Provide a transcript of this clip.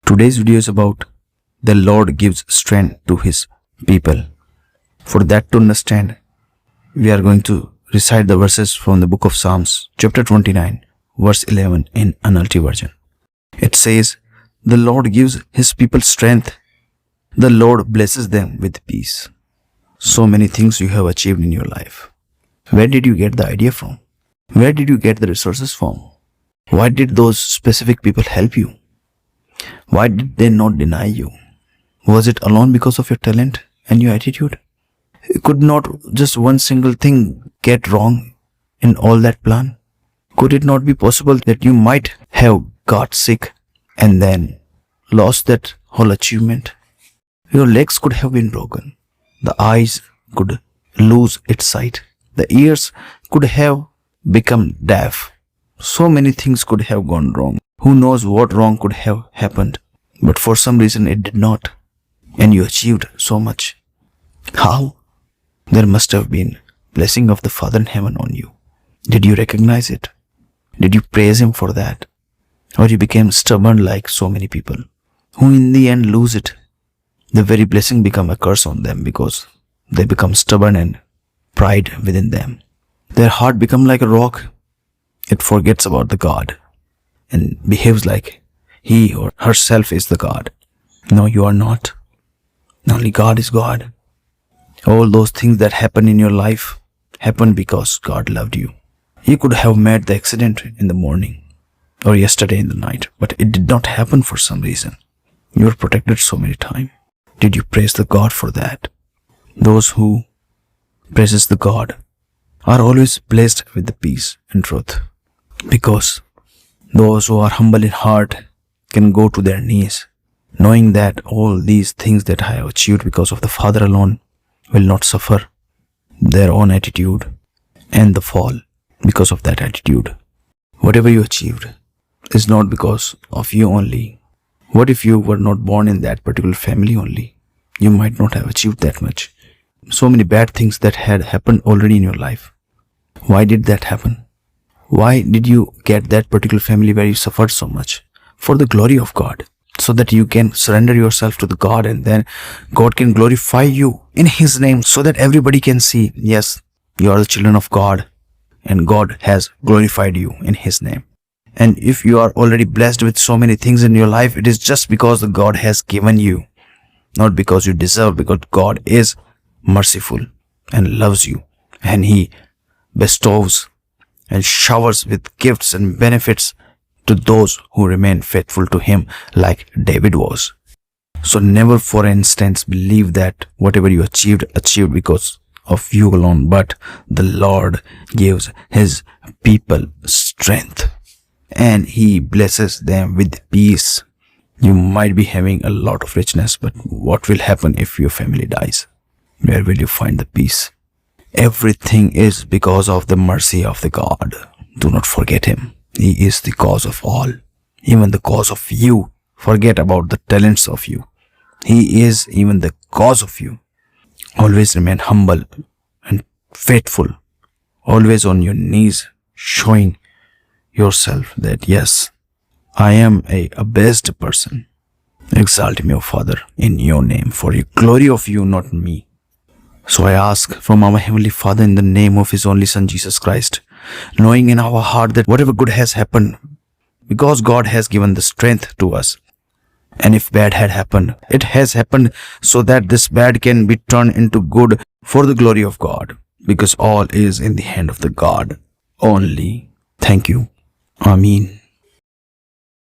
Today's video is about the Lord gives strength to His people. For that to understand, we are going to recite the verses from the book of Psalms, chapter 29, verse 11 in NLT version. It says, "The Lord gives His people strength. The Lord blesses them with peace." So many things you have achieved in your life. Where did you get the idea from? Where did you get the resources from? Why did those specific people help you? Why did they not deny you? Was it alone because of your talent and your attitude? Could not just one single thing get wrong in all that plan? Could it not be possible that you might have got sick and then lost that whole achievement? Your legs could have been broken. The eyes could lose its sight. The ears could have become deaf. So many things could have gone wrong. Who knows what wrong could have happened? But for some reason it did not. And you achieved so much. How? There must have been blessing of the Father in heaven on you. Did you recognize it? Did you praise Him for that? Or you became stubborn like so many people who in the end lose it? The very blessing become a curse on them because they become stubborn and pride within them. Their heart become like a rock. It forgets about the God and behaves like he or herself is the God. No, you are not. Only God is God. All those things that happen in your life happened because God loved you. You could have met the accident in the morning or yesterday in the night, but it did not happen for some reason. You were protected so many times. Did you praise the God for that? Those who praises the God are always blessed with the peace and truth, because those who are humble in heart can go to their knees, knowing that all these things that I have achieved because of the Father alone will not suffer their own attitude and the fall because of that attitude. Whatever you achieved is not because of you only. What if you were not born in that particular family only? You might not have achieved that much. So many bad things that had happened already in your life. Why did that happen? Why did you get that particular family where you suffered so much? For the glory of God, so that you can surrender yourself to the God and then God can glorify you in His name, so that everybody can see, yes, you are the children of God and God has glorified you in His name. And if you are already blessed with so many things in your life, it is just because the God has given you, not because you deserve, because God is merciful and loves you, and He bestows and showers with gifts and benefits to those who remain faithful to Him, like David was. So never for an instant believe that whatever you achieved because of you alone, but the Lord gives His people strength and He blesses them with peace. You might be having a lot of richness, but what will happen if your family dies? Where will you find the peace? Everything is because of the mercy of the God. Do not forget Him. He is the cause of all, even the cause of you. Forget about the talents of you. He is even the cause of you. Always remain humble and faithful. Always on your knees, showing yourself that yes, I am a best person. Exalt me, O Father, in your name, for your glory of you, not me. So I ask from our Heavenly Father in the name of His only Son, Jesus Christ, knowing in our heart that whatever good has happened, because God has given the strength to us. And if bad had happened, it has happened so that this bad can be turned into good for the glory of God, because all is in the hand of the God only. Thank you. Amen.